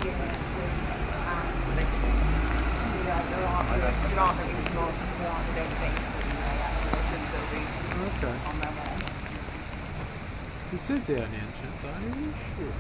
Okay. He says the only entrance, are you sure?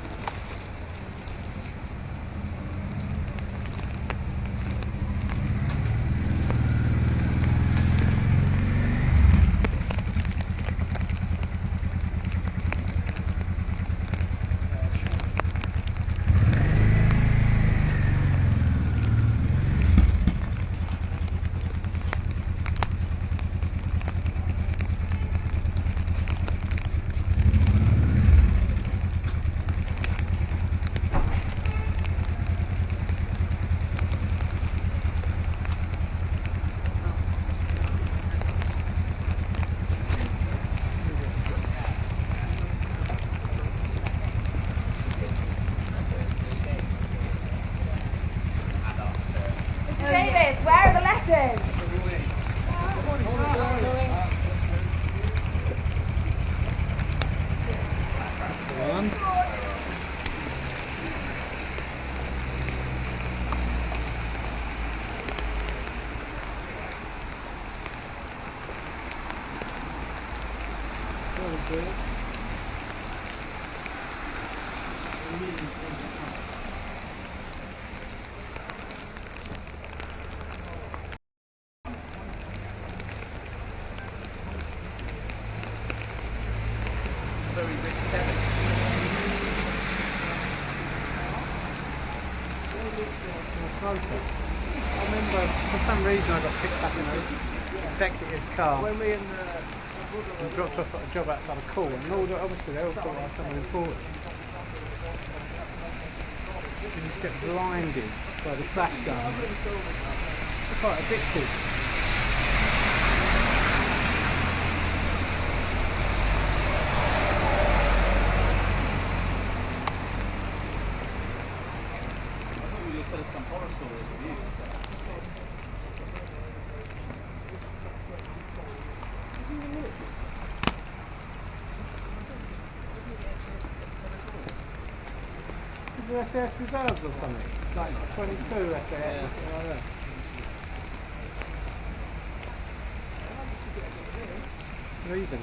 Davis, where are the letters? I remember for some reason I got picked up in an executive car When we and dropped off at a job outside a call, and obviously they all thought I was someone important. You just get blinded by the flash gun. It's quite addictive. some horror stories of you. Is there SAS reserves or something? It's like 22 SAS, something like that. Reason.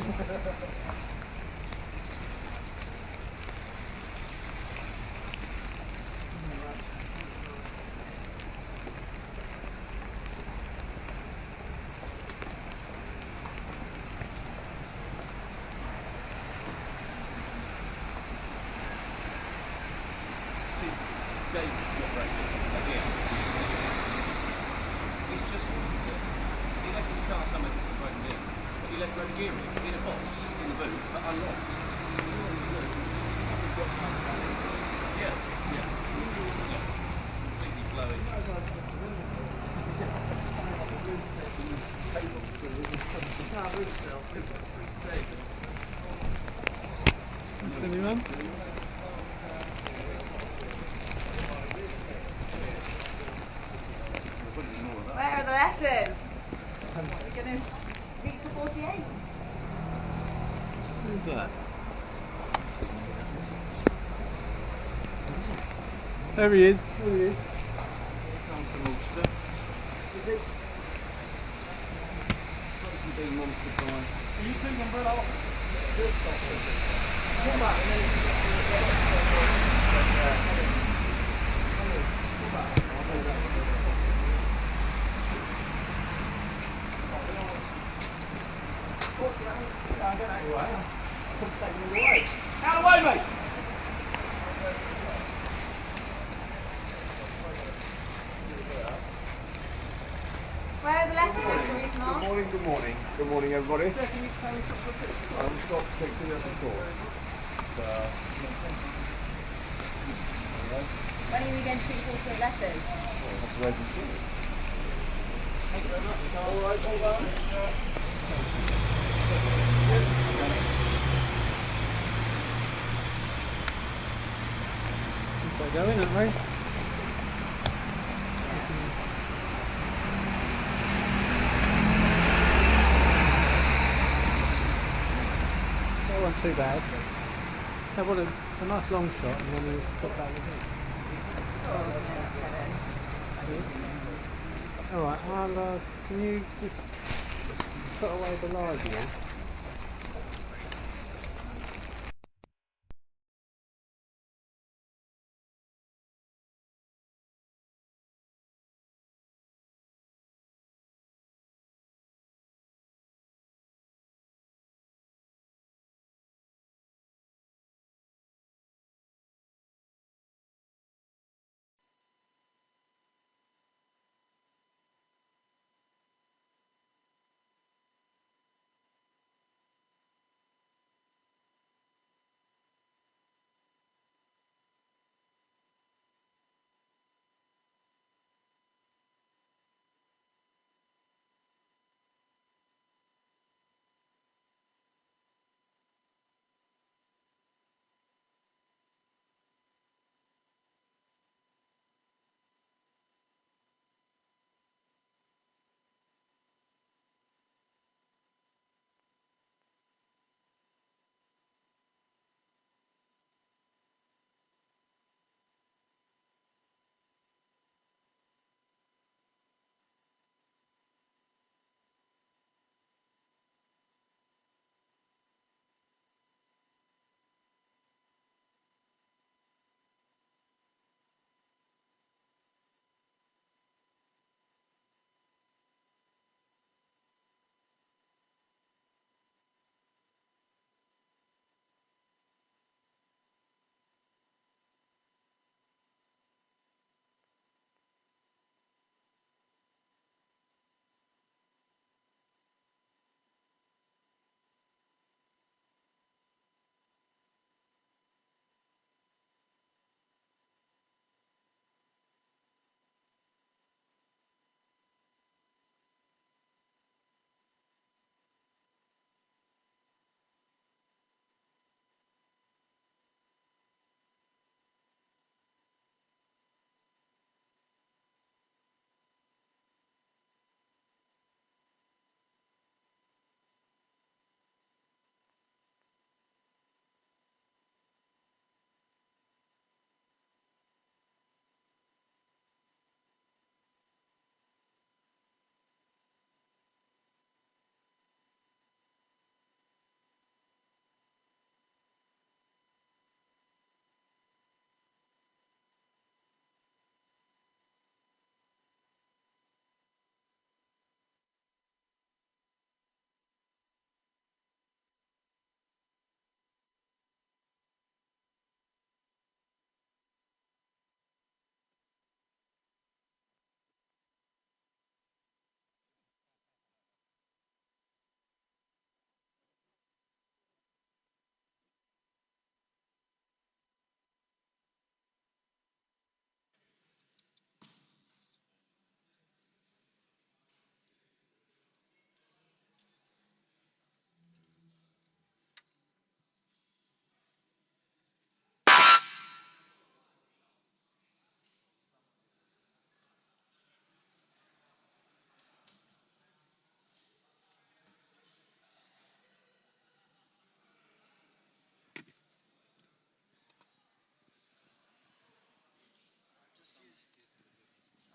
Dave's not Brexit again. He's just he left his car somewhere to broken in, but he left road gear in a box in the boot, but unlocked. Yeah. Completely blowing. Anyone? Where are the letters? We're going to reach the 48. Who's that? There he is. There he is. Comes the monster. Is it? Supposed to be monster guy. Are you two umbrella off? Come back and out of the way, mate! Where are the letters, Mr. Rees-Mogg? Good morning, good morning. Good morning, everybody. I'm Scott, take the other source. When are we going to see the 48 letters? That's the register. Thank you very much. All right, hold on. We're going, aren't we? That wasn't too bad. That was a nice long shot, and then we took that with it. Alright, can you just put away the live now?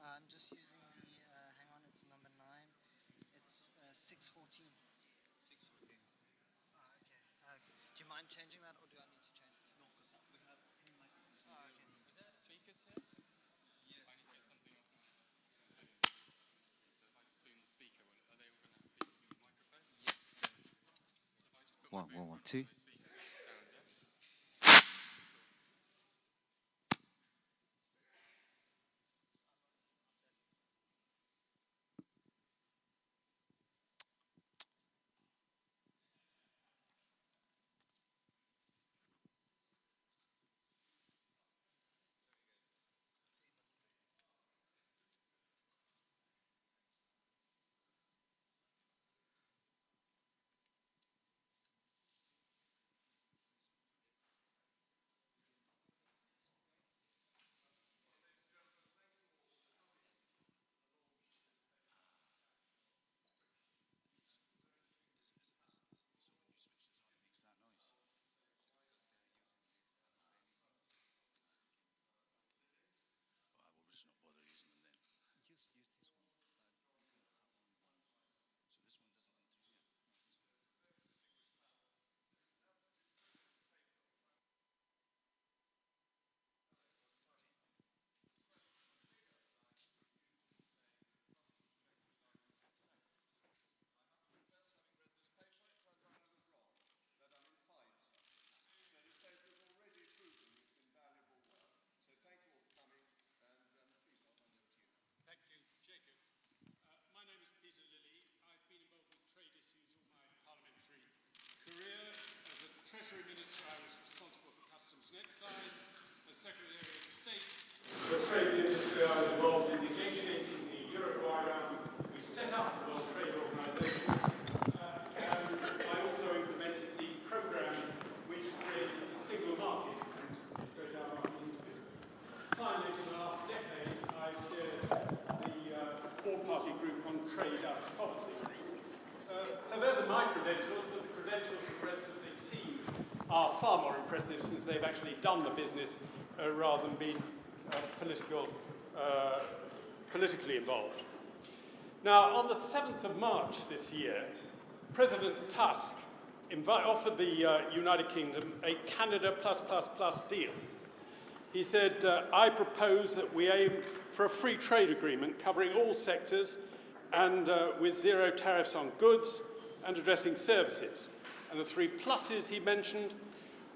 I'm just using the, hang on, it's number 9. It's 614. 614. Okay. Do you mind changing that, or do I need to change it? No, because we have 10 microphones. Oh, okay. Is there speakers here? Yes. I need to get something off my phone. So if I just boom the speaker, are they all going to be the microphone? Yes. So if I just put One, my one, boom two. those speakers, that will sound, yeah? Treasury Minister, I was responsible for Customs and Excise. As Secretary of State, the Trade Minister, I was involved in negotiating the Uruguay round. We set up the World Trade Organization, and I also implemented the program which created the single market. And go down our interview. Finally, for the last decade, I chaired the all-party group on trade out of poverty. So those are my credentials, but the credentials of the rest of the team are far more impressive since they've actually done the business rather than been politically involved. Now, on the 7th of March this year, President Tusk offered the United Kingdom a Canada plus deal. He said, I propose that we aim for a free trade agreement covering all sectors and with zero tariffs on goods and addressing services. And the 3 pluses he mentioned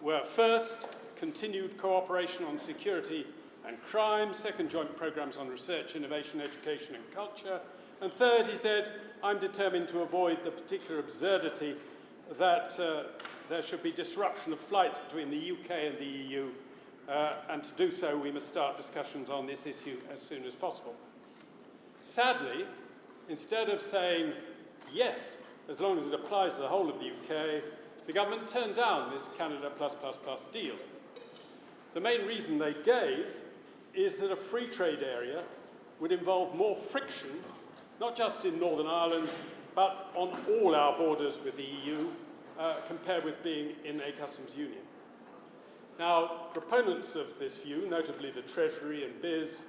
were, first, continued cooperation on security and crime, second, joint programs on research, innovation, education and culture, and third, he said, I'm determined to avoid the particular absurdity that there should be disruption of flights between the UK and the EU, and to do so we must start discussions on this issue as soon as possible. Sadly, instead of saying yes, as long as it applies to the whole of the UK, the government turned down this Canada plus deal. The main reason they gave is that a free trade area would involve more friction, not just in Northern Ireland, but on all our borders with the EU, compared with being in a customs union. Now, proponents of this view, notably the Treasury and BIS,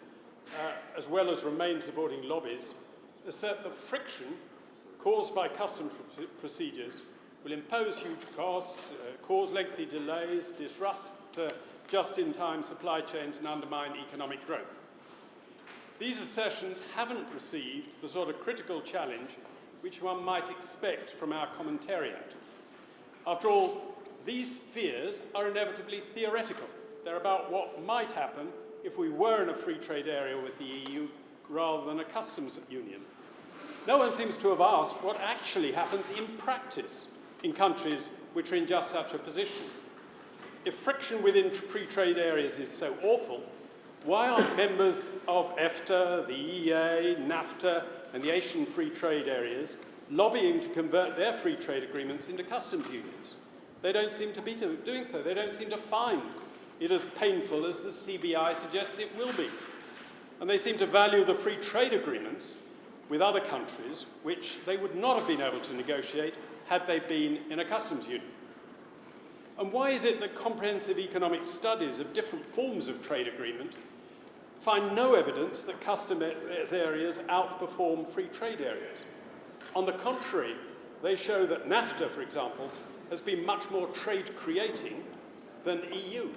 as well as Remain supporting lobbies, assert that friction caused by customs procedures will impose huge costs, cause lengthy delays, disrupt just-in-time supply chains and undermine economic growth. These assertions haven't received the sort of critical challenge which one might expect from our commentariat. After all, these fears are inevitably theoretical. They're about what might happen if we were in a free trade area with the EU rather than a customs union. No one seems to have asked what actually happens in practice in countries which are in just such a position. If friction within free trade areas is so awful, why aren't members of EFTA, the EEA, NAFTA, and the Asian free trade areas lobbying to convert their free trade agreements into customs unions? They don't seem to be doing so. They don't seem to find it as painful as the CBI suggests it will be. And they seem to value the free trade agreements with other countries, which they would not have been able to negotiate had they been in a customs union. And why is it that comprehensive economic studies of different forms of trade agreement find no evidence that customs areas outperform free trade areas? On the contrary, they show that NAFTA, for example, has been much more trade-creating than EU,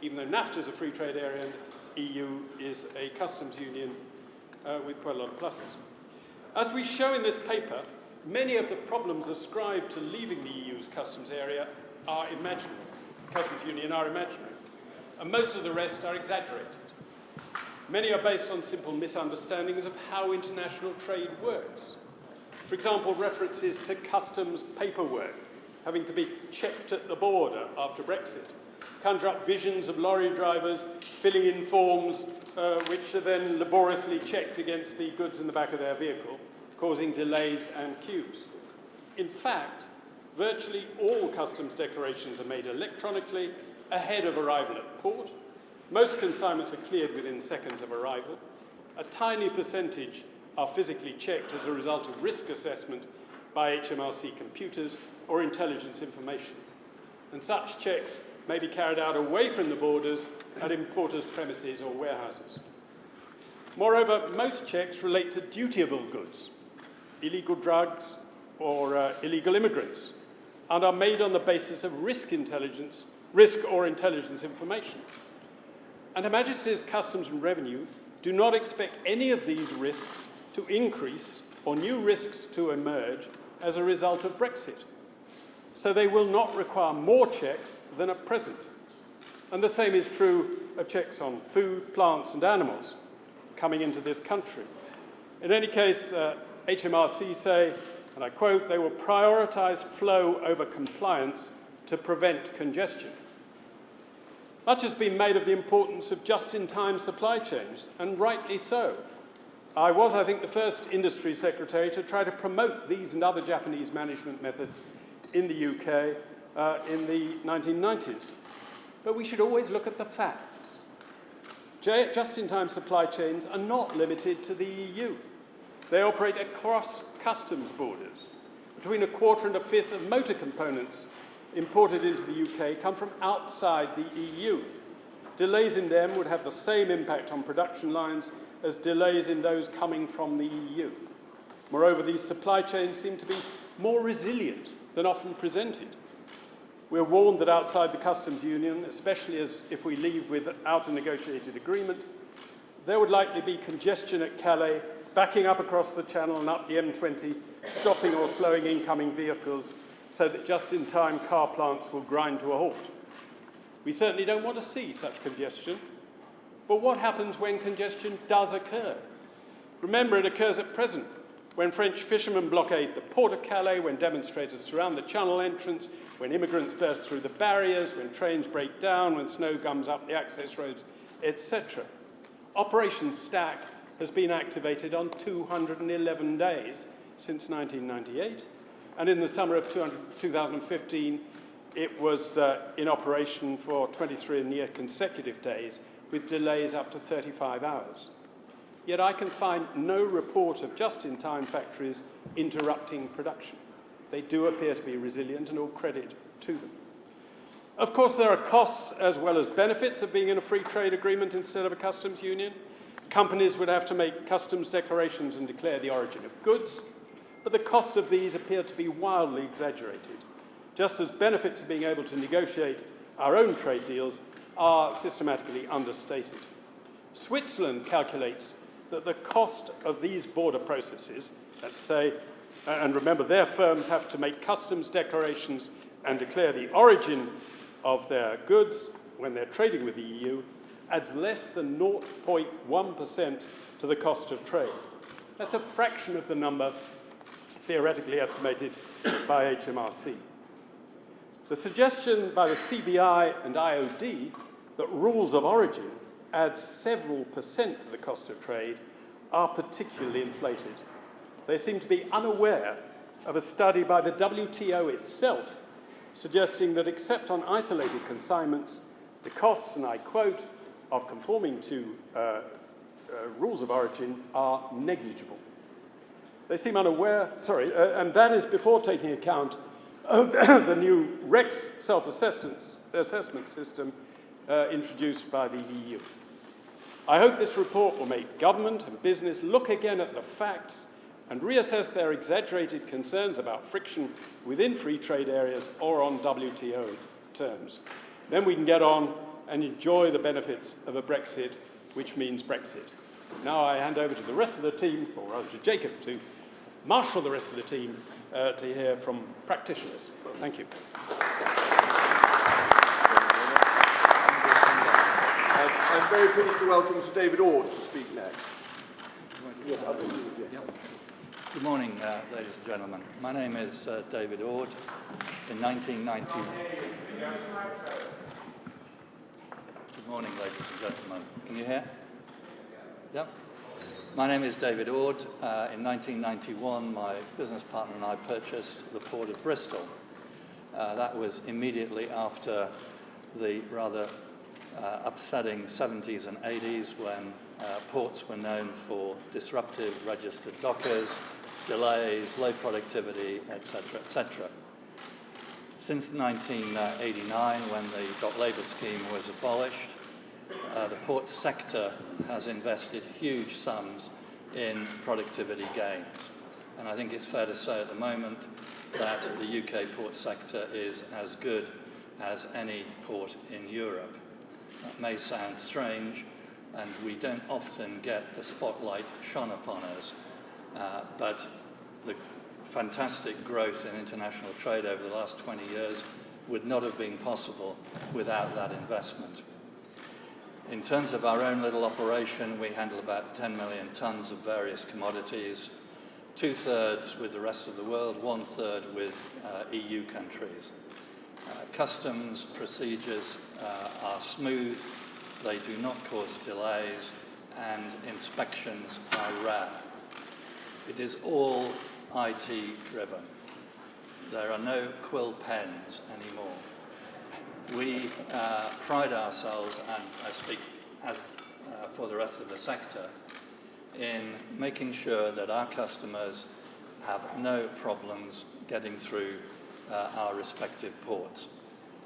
even though NAFTA is a free trade area and EU is a customs union with quite a lot of pluses. As we show in this paper, many of the problems ascribed to leaving the EU's customs area are imaginary. Customs union are imaginary. And most of the rest are exaggerated. Many are based on simple misunderstandings of how international trade works. For example, references to customs paperwork having to be checked at the border after Brexit conjure up visions of lorry drivers filling in forms which are then laboriously checked against the goods in the back of their vehicle, causing delays and queues. In fact, virtually all customs declarations are made electronically ahead of arrival at port. Most consignments are cleared within seconds of arrival. A tiny percentage are physically checked as a result of risk assessment by HMRC computers or intelligence information. And such checks may be carried out away from the borders at importers' premises or warehouses. Moreover, most checks relate to dutiable goods, illegal drugs or illegal immigrants, and are made on the basis of risk or intelligence information. And Her Majesty's Customs and Revenue do not expect any of these risks to increase or new risks to emerge as a result of Brexit. So they will not require more checks than at present. And the same is true of checks on food, plants and animals coming into this country. In any case, HMRC say, and I quote, they will prioritise flow over compliance to prevent congestion. Much has been made of the importance of just-in-time supply chains, and rightly so. I was, I think, the first industry secretary to try to promote these and other Japanese management methods in the UK in the 1990s. But we should always look at the facts. Just-in-time supply chains are not limited to the EU. They operate across customs borders. Between a quarter and a fifth of motor components imported into the UK come from outside the EU. Delays in them would have the same impact on production lines as delays in those coming from the EU. Moreover, these supply chains seem to be more resilient than often presented. We're warned that outside the customs union, especially as if we leave without a negotiated agreement, there would likely be congestion at Calais, backing up across the Channel and up the M20, stopping or slowing incoming vehicles, so that just-in-time car plants will grind to a halt. We certainly don't want to see such congestion. But what happens when congestion does occur? Remember, it occurs at present, when French fishermen blockade the port of Calais, when demonstrators surround the Channel entrance, when immigrants burst through the barriers, when trains break down, when snow gums up the access roads, etc. Operation Stack has been activated on 211 days since 1998, and in the summer of 2015, it was in operation for 23 near consecutive days, with delays up to 35 hours. Yet I can find no report of just-in-time factories interrupting production. They do appear to be resilient, and all credit to them. Of course, there are costs as well as benefits of being in a free trade agreement instead of a customs union. Companies would have to make customs declarations and declare the origin of goods, but the cost of these appear to be wildly exaggerated, just as benefits of being able to negotiate our own trade deals are systematically understated. Switzerland calculates that the cost of these border processes, let's say, and remember their firms have to make customs declarations and declare the origin of their goods when they're trading with the EU, adds less than 0.1% to the cost of trade. That's a fraction of the number theoretically estimated by HMRC. The suggestion by the CBI and IOD that rules of origin add several percent to the cost of trade are particularly inflated. They seem to be unaware of a study by the WTO itself suggesting that except on isolated consignments, the costs, and I quote, of conforming to rules of origin are negligible. They seem unaware, and that is before taking account of the new REX self-assessment system introduced by the EU. I hope this report will make government and business look again at the facts and reassess their exaggerated concerns about friction within free trade areas or on WTO terms. Then we can get on and enjoy the benefits of a Brexit, which means Brexit. Now I hand over to the rest of the team, or rather to Jacob, to marshal the rest of the team to hear from practitioners. Thank you. I'm very pleased to welcome Sir David Ord to speak next. Yes, Good morning, ladies and gentlemen. My name is David Ord. In 1990... Good morning, ladies and gentlemen. Can you hear? Yep. My name is David Ord. In 1991, my business partner and I purchased the port of Bristol. That was immediately after the rather upsetting 70s and 80s when ports were known for disruptive registered dockers, delays, low productivity, etc., etc. Since 1989, when the dot labour scheme was abolished, the port sector has invested huge sums in productivity gains. And I think it's fair to say at the moment that the UK port sector is as good as any port in Europe. That may sound strange, and we don't often get the spotlight shone upon us, but the fantastic growth in international trade over the last 20 years would not have been possible without that investment. In terms of our own little operation, we handle about 10 million tons of various commodities, 2/3 with the rest of the world, 1/3 with EU countries. customs procedures are smooth, they do not cause delays, and inspections are rare. It is all IT driven. There are no quill pens anymore. We pride ourselves, and I speak as for the rest of the sector, in making sure that our customers have no problems getting through our respective ports.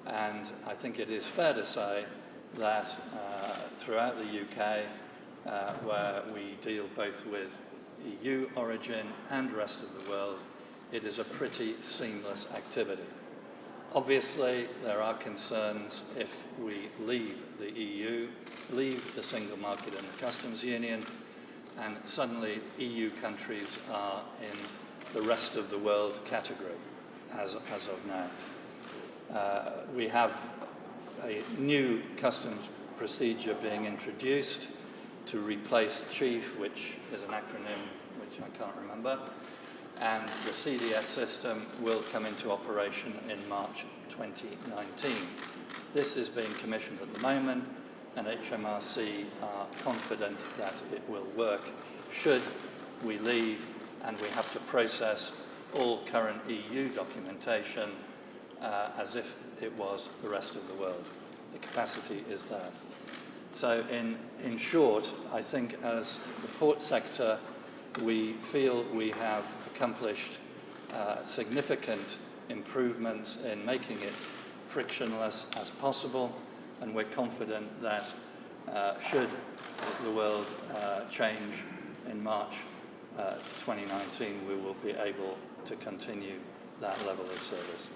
And I think it is fair to say that throughout the UK, where we deal both with EU origin and rest of the world, it is a pretty seamless activity. Obviously, there are concerns if we leave the EU, leave the single market and the customs union, and suddenly EU countries are in the rest of the world category as of now. We have a new customs procedure being introduced to replace CHIEF, which is an acronym which I can't remember, and the CDS system will come into operation in March 2019. This is being commissioned at the moment, and HMRC are confident that it will work should we leave and we have to process all current EU documentation as if it was the rest of the world. The capacity is there. So in short, I think as the port sector, we feel we have accomplished significant improvements in making it frictionless as possible, and we're confident that should the world change in March 2019, we will be able to continue that level of service.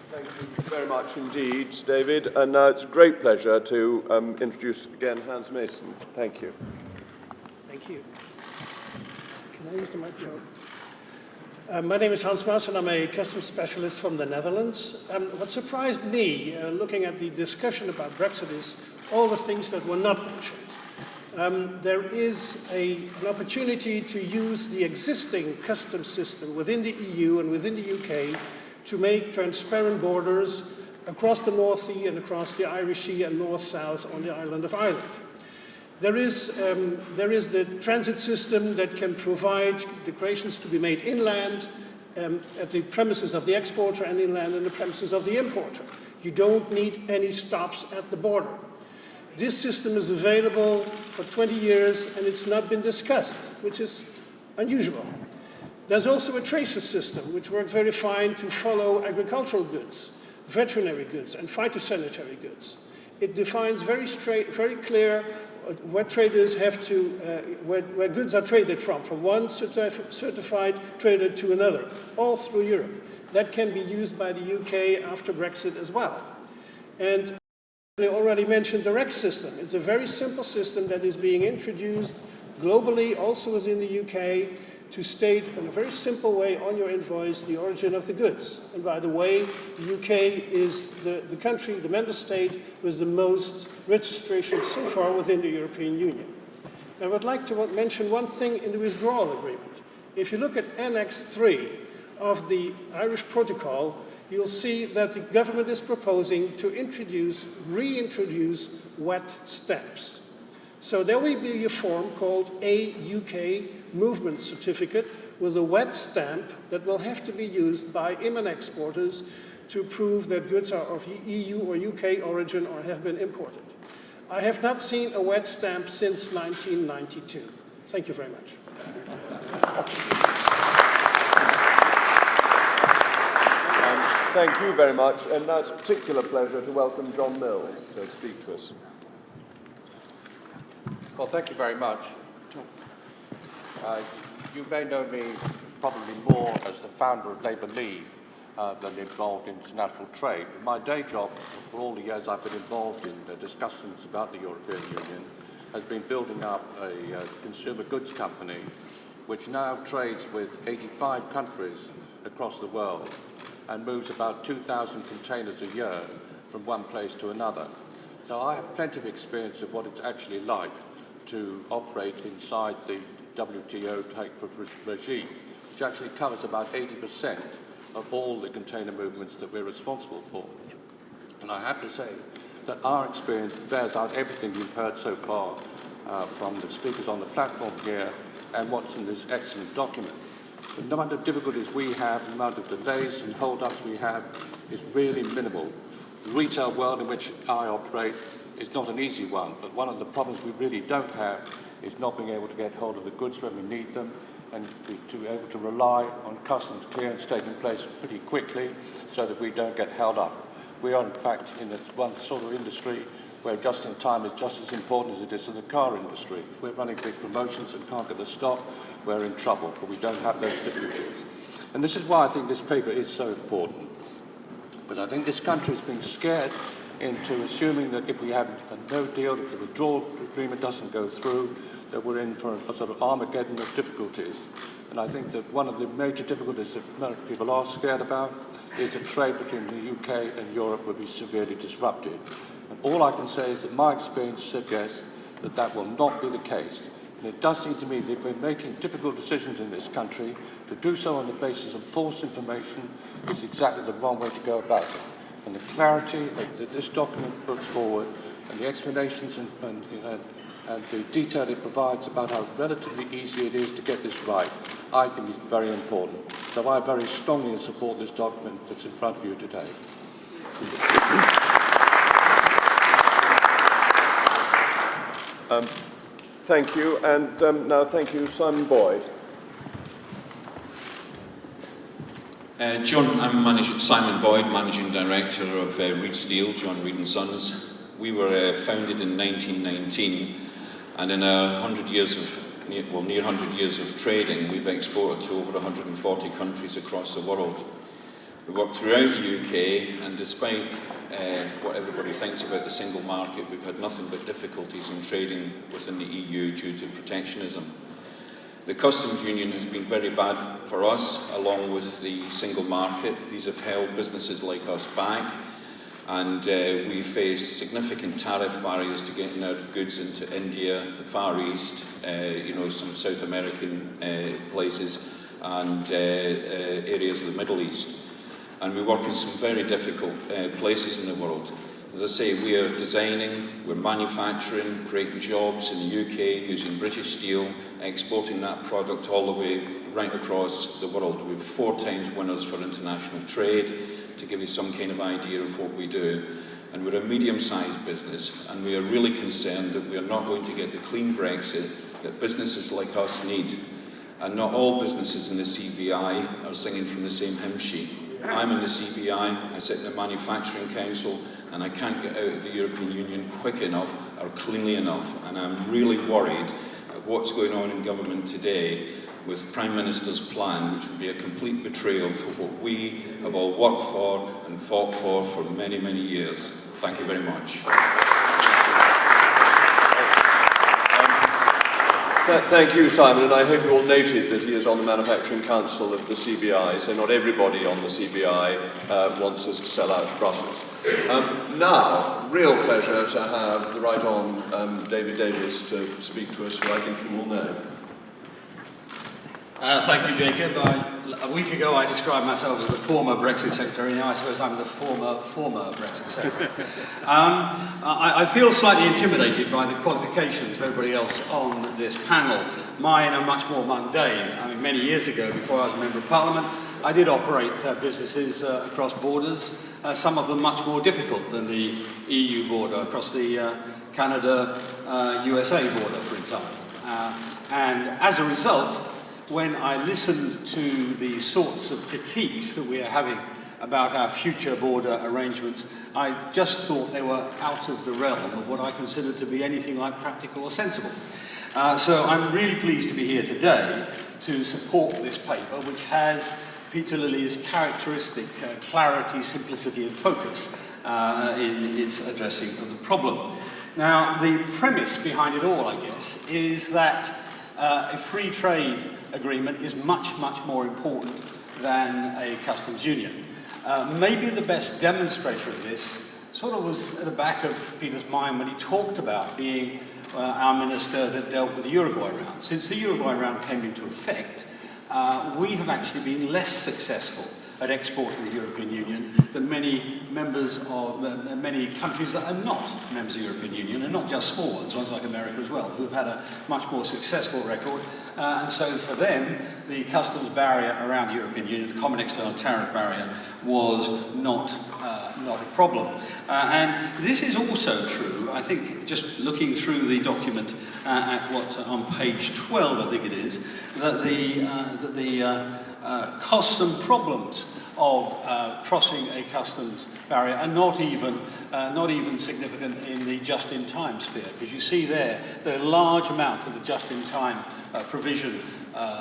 Thank you very much indeed, David. And now it's a great pleasure to introduce again Hans Mason. Thank you. Thank you. Can I use the microphone? My name is Hans Maas, and I'm a customs specialist from the Netherlands. What surprised me, looking at the discussion about Brexit, is all the things that were not mentioned. There is an opportunity to use the existing customs system within the EU and within the UK to make transparent borders across the North Sea and across the Irish Sea and north-south on the island of Ireland. There is the transit system that can provide declarations to be made inland at the premises of the exporter and inland on the premises of the importer. You don't need any stops at the border. This system is available for 20 years and it's not been discussed, which is unusual. There's also a tracer system which works very fine to follow agricultural goods, veterinary goods and phytosanitary goods. It defines very clear where traders have to, where goods are traded from one certified trader to another, all through Europe. That can be used by the UK after Brexit as well. And I already mentioned the REX system. It's a very simple system that is being introduced globally, also as in the UK, to state in a very simple way on your invoice the origin of the goods. And by the way, the UK is the country, the member state, with the most registration so far within the European Union. I would like to mention one thing in the withdrawal agreement. If you look at Annex 3 of the Irish Protocol, you'll see that the government is proposing to reintroduce wet stamps. So there will be a form called a UK movement certificate with a wet stamp that will have to be used by IMAN exporters to prove that goods are of EU or UK origin or have been imported. I have not seen a wet stamp since 1992. Thank you very much. Thank you very much. And now it's a particular pleasure to welcome John Mills to speak to us. Well, thank you very much. You may know me probably more as the founder of Labour Leave than involved in international trade. My day job, for all the years I've been involved in discussions about the European Union, has been building up a consumer goods company which now trades with 85 countries across the world and moves about 2,000 containers a year from one place to another. So I have plenty of experience of what it's actually like to operate inside the WTO type of regime, which actually covers about 80% of all the container movements that we're responsible for. And I have to say that our experience bears out everything you've heard so far from the speakers on the platform here and what's in this excellent document. The amount of difficulties we have, the amount of delays and hold-ups we have is really minimal. The retail world in which I operate is not an easy one, but one of the problems we really don't have is not being able to get hold of the goods when we need them and to be able to rely on customs clearance taking place pretty quickly so that we don't get held up. We are, in fact, in one sort of industry where just-in-time is just as important as it is in the car industry. If we're running big promotions and can't get the stock, we're in trouble, but we don't have those difficulties. And this is why I think this paper is so important. Because I think this country is being scared into assuming that if we have a no deal, if the withdrawal agreement doesn't go through, that we're in for a sort of Armageddon of difficulties. And I think that one of the major difficulties that most people are scared about is that trade between the UK and Europe will be severely disrupted. And all I can say is that my experience suggests that that will not be the case. And it does seem to me that if we're making difficult decisions in this country, to do so on the basis of false information is exactly the wrong way to go about it. And the clarity that this document puts forward and the explanations and the detail it provides about how relatively easy it is to get this right, I think is very important. So I very strongly support this document that's in front of you today. Thank you, and now thank you, Simon Boyd. I'm Simon Boyd, Managing Director of Reed Steel, John Reed & Sons. We were founded in 1919, and in our 100 years of, near 100 years of trading, we've exported to over 140 countries across the world. We work throughout the UK, and despite what everybody thinks about the single market, we've had nothing but difficulties in trading within the EU due to protectionism. The customs union has been very bad for us, along with the single market. These have held businesses like us back, and we face significant tariff barriers to getting our goods into India, the Far East, some South American places, and areas of the Middle East. And we work in some very difficult places in the world. As I say, we are designing, we're manufacturing, creating jobs in the UK using British steel, exporting that product all the way right across the world. We're 4 times winners for international trade, to give you some kind of idea of what we do. And we're a medium-sized business, and we are really concerned that we are not going to get the clean Brexit that businesses like us need. And not all businesses in the CBI are singing from the same hymn sheet. I'm in the CBI, I sit in the Manufacturing Council, and I can't get out of the European Union quick enough or cleanly enough. And I'm really worried at what's going on in government today with Prime Minister's plan, which would be a complete betrayal for what we have all worked for and fought for many, many years. Thank you very much. Thank you, Simon, and I hope you all noted that he is on the Manufacturing Council of the CBI, so not everybody on the CBI wants us to sell out of Brussels. Now, real pleasure to have the right on David Davis to speak to us, who I think you all know. Thank you, Jacob. A week ago I described myself as the former Brexit Secretary. Now I suppose I'm the former Brexit Secretary. I feel slightly intimidated by the qualifications of everybody else on this panel. Mine are much more mundane. I mean, many years ago, before I was a Member of Parliament, I did operate businesses across borders, some of them much more difficult than the EU border, across the Canada-USA border, for example. And as a result, when I listened to the sorts of critiques that we are having about our future border arrangements, I just thought they were out of the realm of what I consider to be anything like practical or sensible. So I'm really pleased to be here today to support this paper, which has Peter Lilly's characteristic clarity, simplicity and focus in its addressing of the problem. Now, the premise behind it all, I guess, is that a free trade agreement is much, much more important than a customs union. Maybe the best demonstrator of this sort of was at the back of Peter's mind when he talked about being our minister that dealt with the Uruguay round. Since the Uruguay round came into effect, we have actually been less successful at exporting the European Union than many members of many countries that are not members of the European Union, and not just small ones like America as well, who have had a much more successful record. And so for them, the customs barrier around the European Union, the common external tariff barrier, was not a problem. And this is also true, I think, just looking through the document at what, on page 12, I think it is, that the costs and problems of crossing a customs barrier are not even significant in the just-in-time sphere, because you see there the large amount of the just-in-time provision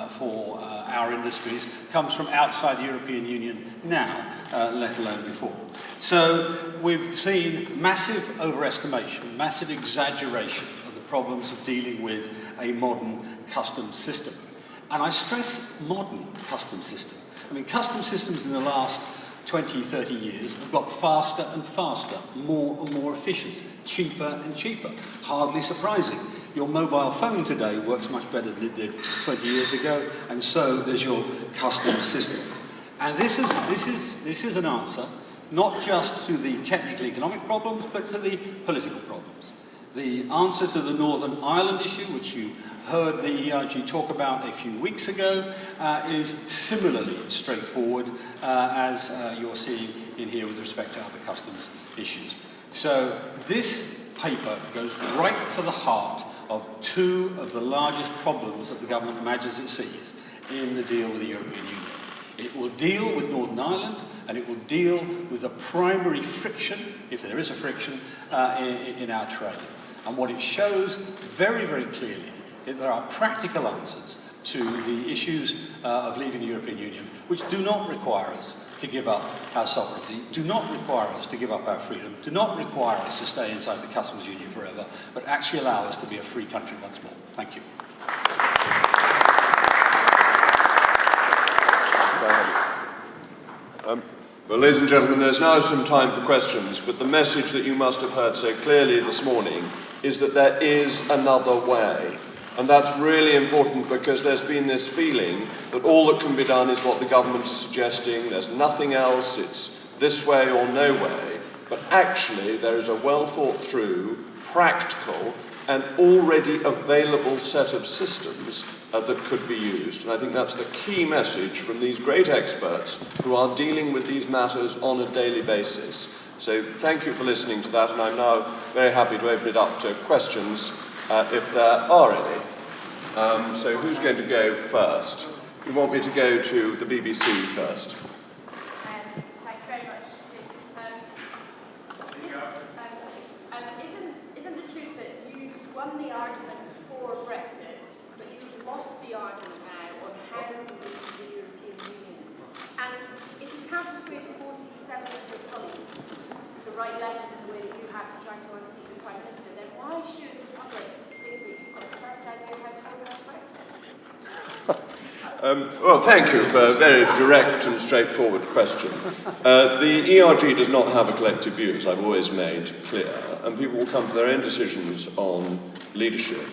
for our industries comes from outside the European Union now, let alone before. So we've seen massive overestimation, massive exaggeration of the problems of dealing with a modern customs system. And I stress modern customs system. I mean, customs systems in the last 20, 30 years have got faster and faster, more and more efficient, cheaper and cheaper. Hardly surprising. Your mobile phone today works much better than it did 20 years ago, and so does your customs system. And this is an answer not just to the technical economic problems, but to the political problems. The answer to the Northern Ireland issue, which you heard the ERG talk about a few weeks ago, is similarly straightforward as you're seeing in here with respect to other customs issues. So this paper goes right to the heart of two of the largest problems that the government imagines it sees in the deal with the European Union. It will deal with Northern Ireland, and it will deal with the primary friction, if there is a friction, in our trade. And what it shows very, very clearly is there are practical answers to the issues of leaving the European Union, which do not require us to give up our sovereignty, do not require us to give up our freedom, do not require us to stay inside the customs union forever, but actually allow us to be a free country once more. Thank you. Well, ladies and gentlemen, there's now some time for questions, but the message that you must have heard so clearly this morning is that there is another way. And that's really important, because there's been this feeling that all that can be done is what the government is suggesting, there's nothing else, it's this way or no way. But actually, there is a well thought through, practical, and already available set of systems that could be used. And I think that's the key message from these great experts who are dealing with these matters on a daily basis. So thank you for listening to that, and I'm now very happy to open it up to questions if there are any. So who's going to go first? You want me to go to the BBC first? Thank you very much, Jacob. Isn't the truth that you won the argument for Brexit, but you've lost the argument now on how to leave the European Union? And if you can't persuade 47 of your colleagues to write letters in the way that you have to try to unseat the Prime Minister, then why should the public think that you've got the first idea how to organise Brexit? Well, thank you for a very direct and straightforward question. The ERG does not have a collective view, as I've always made clear, and people will come to their own decisions on leadership.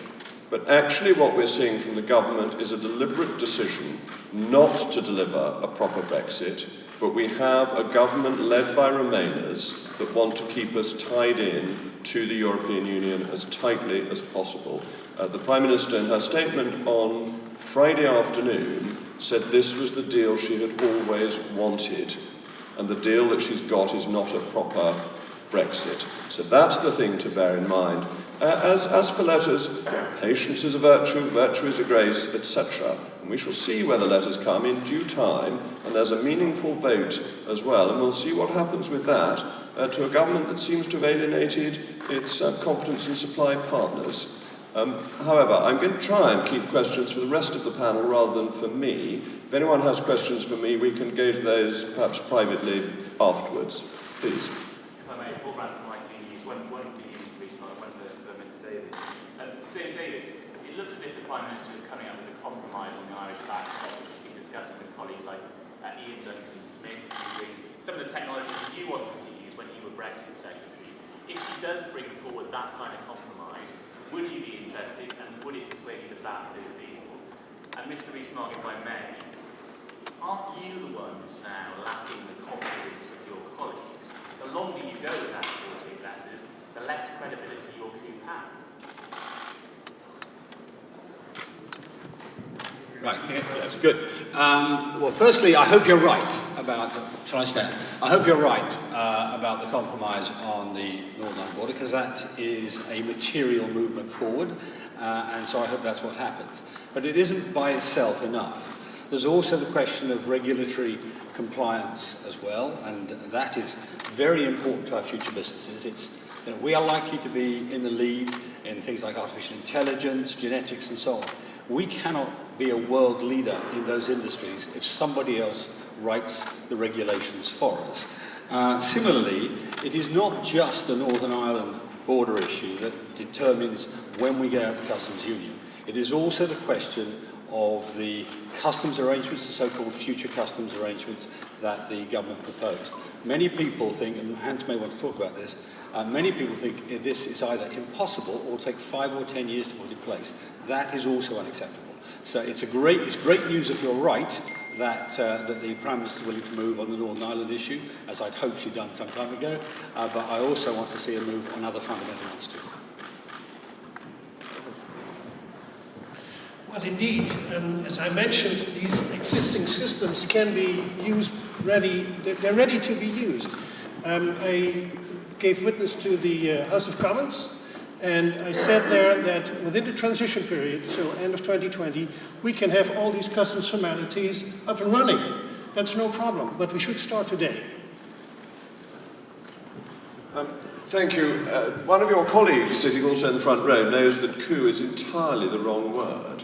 But actually what we're seeing from the government is a deliberate decision not to deliver a proper Brexit, but we have a government led by Remainers that want to keep us tied in to the European Union as tightly as possible. The Prime Minister, in her statement on Friday afternoon, said this was the deal she had always wanted, and the deal that she's got is not a proper Brexit. So that's the thing to bear in mind. As for letters, patience is a virtue, virtue is a grace, etc. And we shall see where the letters come in due time, and there's a meaningful vote as well, and we'll see what happens with that to a government that seems to have alienated its confidence in supply partners. However, I'm going to try and keep questions for the rest of the panel rather than for me. If anyone has questions for me, we can go to those perhaps privately afterwards. Please. If I may, Paul Brown from ITV News, one for you, Mr. Rees-Mogg, one for Mr. Davis. David Davis, it looks as if the Prime Minister is coming up with a compromise on the Irish backstop, which has been discussing with colleagues like Ian Duncan-Smith, using some of the technologies that you wanted to use when you were Brexit Secretary. If she does bring forward that kind of compromise, Would you be interested, and would it persuade you to back the deal? And Mr. Rees-Mogg, if I may, aren't you the ones now lacking the confidence of your colleagues? The longer you go without 48 letters, the less credibility your coup has. Right, yeah, that's good. Well, firstly, I hope you're right about, shall I stand? I hope you're right about the compromise on the Northern Ireland border, because that is a material movement forward, and so I hope that's what happens. But it isn't by itself enough. There's also the question of regulatory compliance as well, and that is very important to our future businesses. We are likely to be in the lead in things like artificial intelligence, genetics, and so on. We cannot be a world leader in those industries if somebody else writes the regulations for us. Similarly, it is not just the Northern Ireland border issue that determines when we get out of the customs union. It is also the question of the customs arrangements, the so-called future customs arrangements that the government proposed. Many people think, and Hans may want to talk about this, many people think this is either impossible or will take 5 or 10 years to put in place. That is also unacceptable. So it's great news if you're right that the Prime Minister is willing to move on the Northern Ireland issue, as I'd hoped she'd done some time ago, but I also want to see a move on other fundamental ones too. Well, indeed, as I mentioned, these existing systems can be used they're ready to be used. I gave witness to the House of Commons, and I said there that within the transition period, so end of 2020, we can have all these customs formalities up and running. That's no problem, but we should start today. Thank you. One of your colleagues, sitting also in the front row, knows that coup is entirely the wrong word.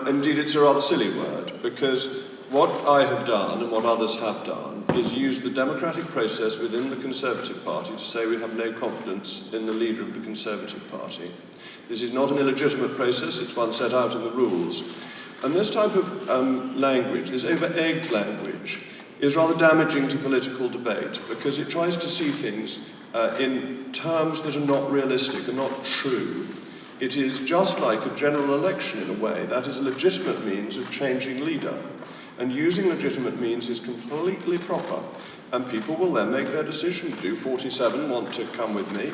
Indeed, it's a rather silly word, because what I have done and what others have done is use the democratic process within the Conservative Party to say we have no confidence in the leader of the Conservative Party. This is not an illegitimate process, it's one set out in the rules. And this type of language, this over-egged language, is rather damaging to political debate because it tries to see things in terms that are not realistic and not true. It is just like a general election in a way. That is a legitimate means of changing leader. And using legitimate means is completely proper. And people will then make their decision. Do 47 want to come with me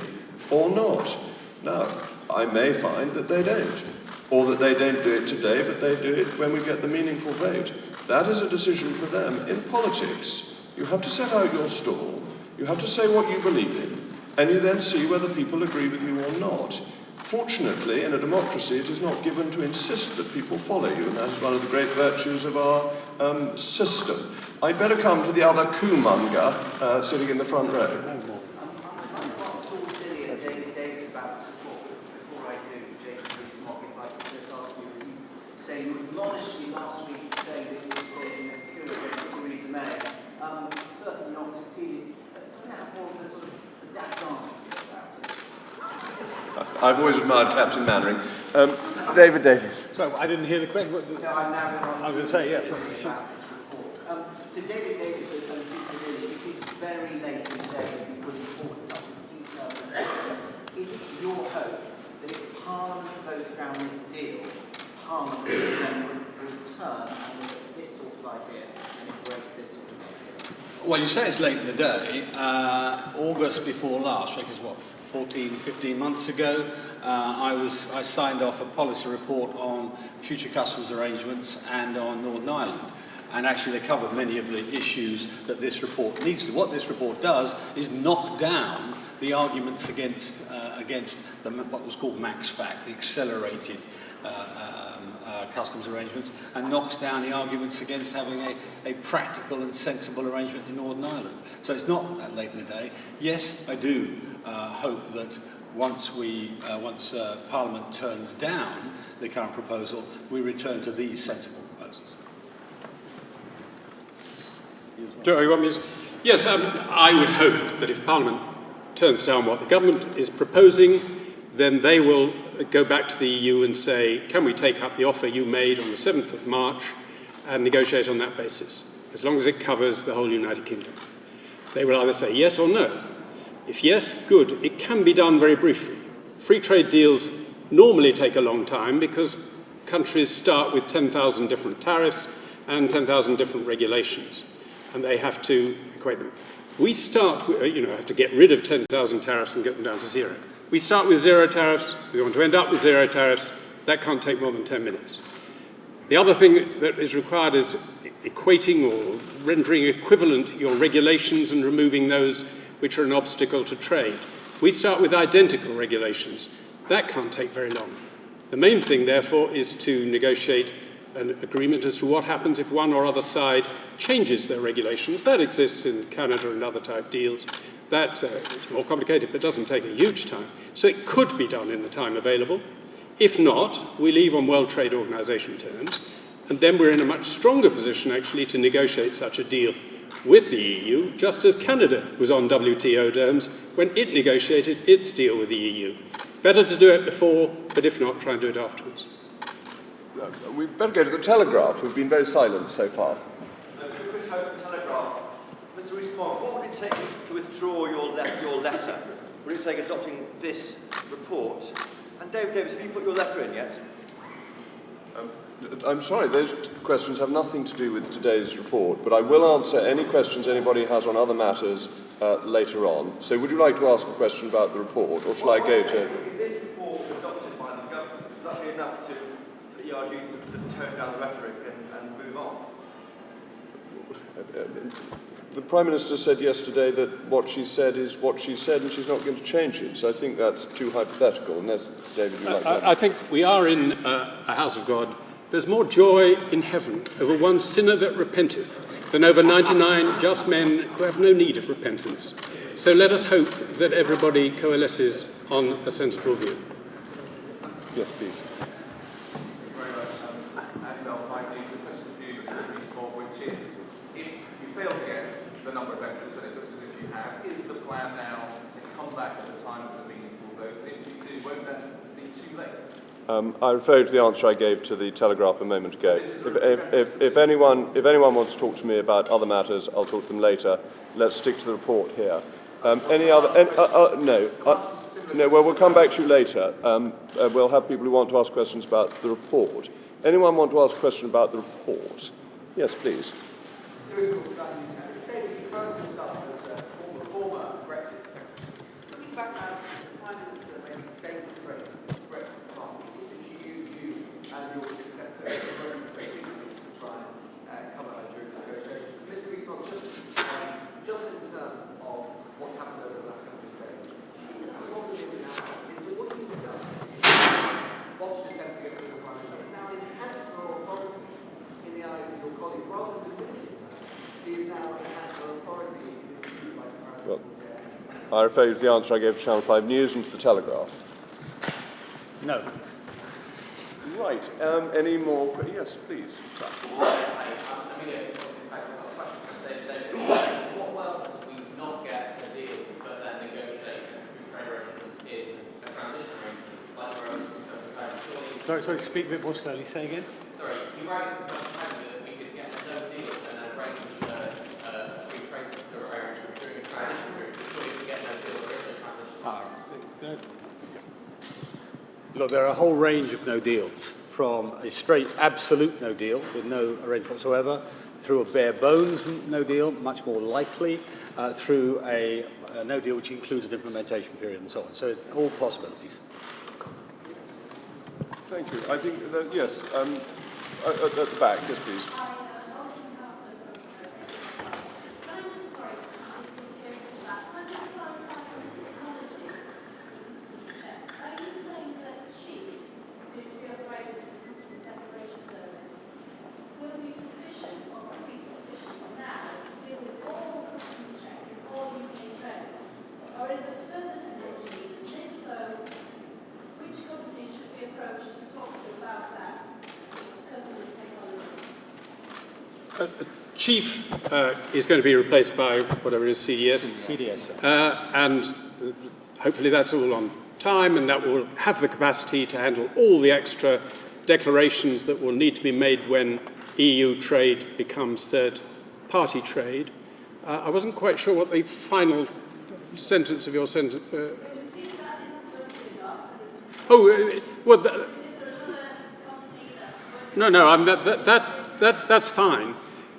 or not? Now, I may find that they don't. Or that they don't do it today, but they do it when we get the meaningful vote. That is a decision for them. In politics, you have to set out your stall. You have to say what you believe in. And you then see whether people agree with you or not. Fortunately, in a democracy, it is not given to insist that people follow you, and that is one of the great virtues of our system. I'd better come to the other coup-monger sitting in the front row. David Davis about this report, but before I do, Jacob Rees-Mogg, if I could just ask you, as you say, you were modestly last week saying that you were staging a coup against Theresa May, certainly not succeeding. Doesn't have more of a sort of a daft about it? I've always admired Captain Mannering. David Davis. So I didn't hear the question. No, I'm now I was going to say, yes. So David Davis and Peter Lilly, this is very late in the day to be putting forward such a detailed report. Is it your hope that if Parliament votes down this deal, Parliament will then return and look at this sort of idea and embrace this sort of idea? Well, you say it's late in the day. August before last, which is what, 14, 15 months ago, I signed off a policy report on future customs arrangements and on Northern Ireland. And actually they covered many of the issues that this report leads to. What this report does is knock down the arguments against what was called MaxFact, the accelerated customs arrangements, and knocks down the arguments against having a practical and sensible arrangement in Northern Ireland. So it's not that late in the day. Yes, I do hope that once Parliament turns down the current proposal, we return to these sensible proposals. Do you want me to? Yes, I would hope that if Parliament turns down what the government is proposing, then they will go back to the EU and say, can we take up the offer you made on the 7th of March and negotiate on that basis, as long as it covers the whole United Kingdom. They will either say yes or no. If yes, good. It can be done very briefly. Free trade deals normally take a long time because countries start with 10,000 different tariffs and 10,000 different regulations, and they have to equate them. We start with, have to get rid of 10,000 tariffs and get them down to zero. We start with zero tariffs, we want to end up with zero tariffs. That can't take more than 10 minutes. The other thing that is required is equating or rendering equivalent your regulations and removing those which are an obstacle to trade. We start with identical regulations. That can't take very long. The main thing, therefore, is to negotiate an agreement as to what happens if one or other side changes their regulations. That exists in Canada and other type deals. That is more complicated, but doesn't take a huge time. So it could be done in the time available. If not, we leave on World Trade Organization terms, and then we're in a much stronger position, actually, to negotiate such a deal with the EU, just as Canada was on WTO terms when it negotiated its deal with the EU. Better to do it before, but if not, try and do it afterwards. We'd better go to the Telegraph, who've been very silent so far. Chris Hope, Telegraph. Mr. Rees-Mogg, what would it take to withdraw your letter? Would it take adopting this report? And David Davis, have you put your letter in yet? I'm sorry, those questions have nothing to do with today's report, but I will answer any questions anybody has on other matters later on. So would you like to ask a question about the report, or shall I go to... If this report was adopted by the government, would that be enough for the ERG to tone down the rhetoric and move on? The Prime Minister said yesterday that what she said is what she said and she's not going to change it. So I think that's too hypothetical, unless, David, you'd like to... I think we are in a house of God. There's more joy in heaven over one sinner that repenteth than over 99 just men who have no need of repentance. So let us hope that everybody coalesces on a sensible view. Yes, please. The number of exits, and it looks as if you have. Is the plan now to come back at the time of the meaningful vote? If you do, won't that be too late? I refer to the answer I gave to the Telegraph a moment ago. If anyone wants to talk to me about other matters, I'll talk to them later. Let's stick to the report here. Any other? No. No. Well, we'll come back to you later. We'll have people who want to ask questions about the report. Anyone want to ask a question about the report? Yes, please. Former Brexit secretary. Looking back at the Prime Minister made a statement to Brexit Party, did she use you and your successor to try and come out during the negotiations? Mr. Rees-Mogg, just in terms of what's happened over the last couple of days, do you think that the problem is now is that what you've done is watched attempt to get rid of the Prime Minister now enhance her authority in the eyes of your colleagues rather than diminishing her? She is now enhanced her authority. Well, I refer you to the answer I gave to Channel 5 News and to the Telegraph. No. Right. Any more? Yes, please. What world does we not get a deal, but then negotiate a trade arrangement in a transition arrangement like we're discussing? Sorry, speak a bit more slowly. Say again. Sorry, you write in some time that we could get no deal and then arrange a free trade arrangement during a transition period. Surely we get no deal, there is no transition. Look, there are a whole range of no deals, from a straight absolute no deal with no arrangement whatsoever, through a bare bones no deal, much more likely, through a no deal which includes an implementation period and so on. So all possibilities. Thank you. I think that, yes, at the back, yes, please. Chief is going to be replaced by whatever it is, CDS. And hopefully that's all on time, and that will have the capacity to handle all the extra declarations that will need to be made when EU trade becomes third-party trade. I wasn't quite sure what the final sentence of your sentence... Oh, well, no, that's fine.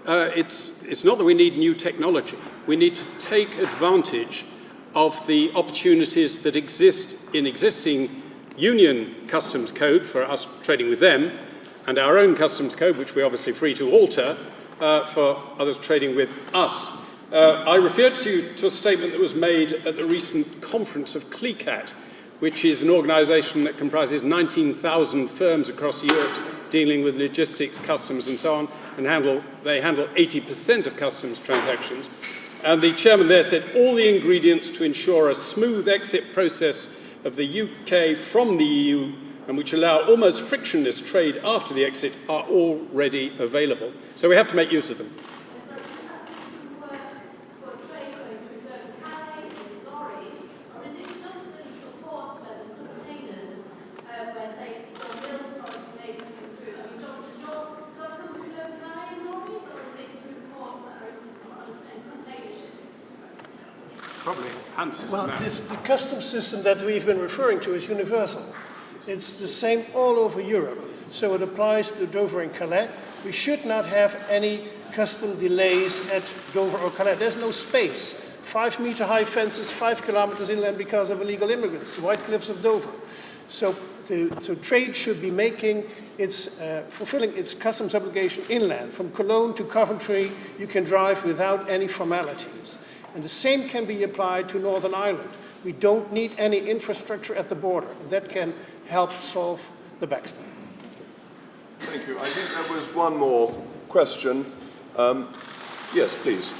It's not that we need new technology. We need to take advantage of the opportunities that exist in existing union customs code for us trading with them, and our own customs code, which we're obviously free to alter, for others trading with us. I referred to a statement that was made at the recent conference of CLECAT, which is an organisation that comprises 19,000 firms across Europe dealing with logistics, customs and so on, and they handle 80% of customs transactions. And the chairman there said all the ingredients to ensure a smooth exit process of the UK from the EU, and which allow almost frictionless trade after the exit, are already available. So we have to make use of them. Probably enhances well, that. The customs system that we've been referring to is universal. It's the same all over Europe. So it applies to Dover and Calais. We should not have any custom delays at Dover or Calais. There's no space. 5-meter high fences, 5 kilometers inland because of illegal immigrants, the White Cliffs of Dover. So trade should be fulfilling its customs obligation inland. From Cologne to Coventry, you can drive without any formalities. And the same can be applied to Northern Ireland. We don't need any infrastructure at the border. That can help solve the backstop. Thank you. I think there was one more question. Yes, please.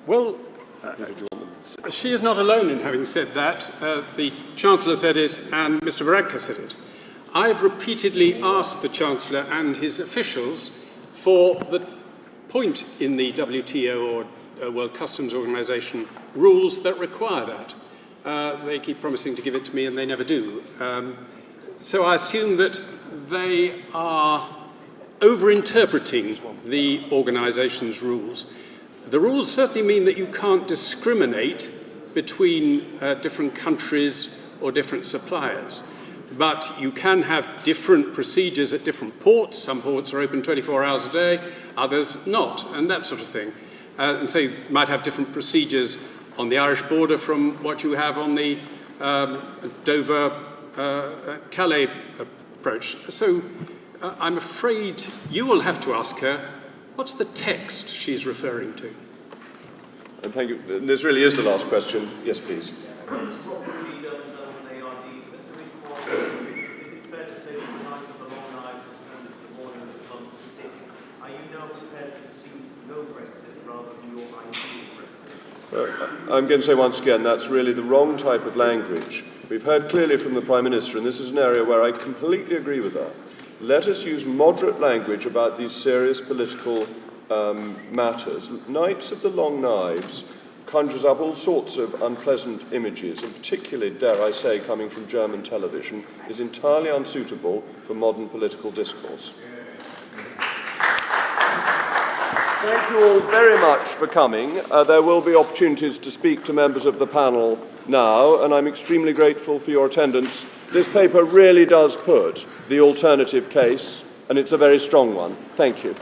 Well, she is not alone in having said that. The Chancellor said it and Mr. Varadkar said it. I've repeatedly asked the Chancellor and his officials for the point in the WTO or World Customs Organization rules that require that. They keep promising to give it to me and they never do. So I assume that they are over-interpreting the organization's rules. The rules certainly mean that you can't discriminate between different countries or different suppliers. But you can have different procedures at different ports. Some ports are open 24 hours a day, others not, and that sort of thing. And so you might have different procedures on the Irish border from what you have on the Dover-Calais approach. So I'm afraid you will have to ask her, what's the text she's referring to? And thank you. This really is the last question. Yes, please. I'm going to say once again, that's really the wrong type of language. We've heard clearly from the Prime Minister, and this is an area where I completely agree with that. Let us use moderate language about these serious political matters. Knights of the Long Knives conjures up all sorts of unpleasant images, and particularly, dare I say, coming from German television, is entirely unsuitable for modern political discourse. Thank you all very much for coming. There will be opportunities to speak to members of the panel now, and I'm extremely grateful for your attendance. This paper really does put the alternative case, and it's a very strong one. Thank you.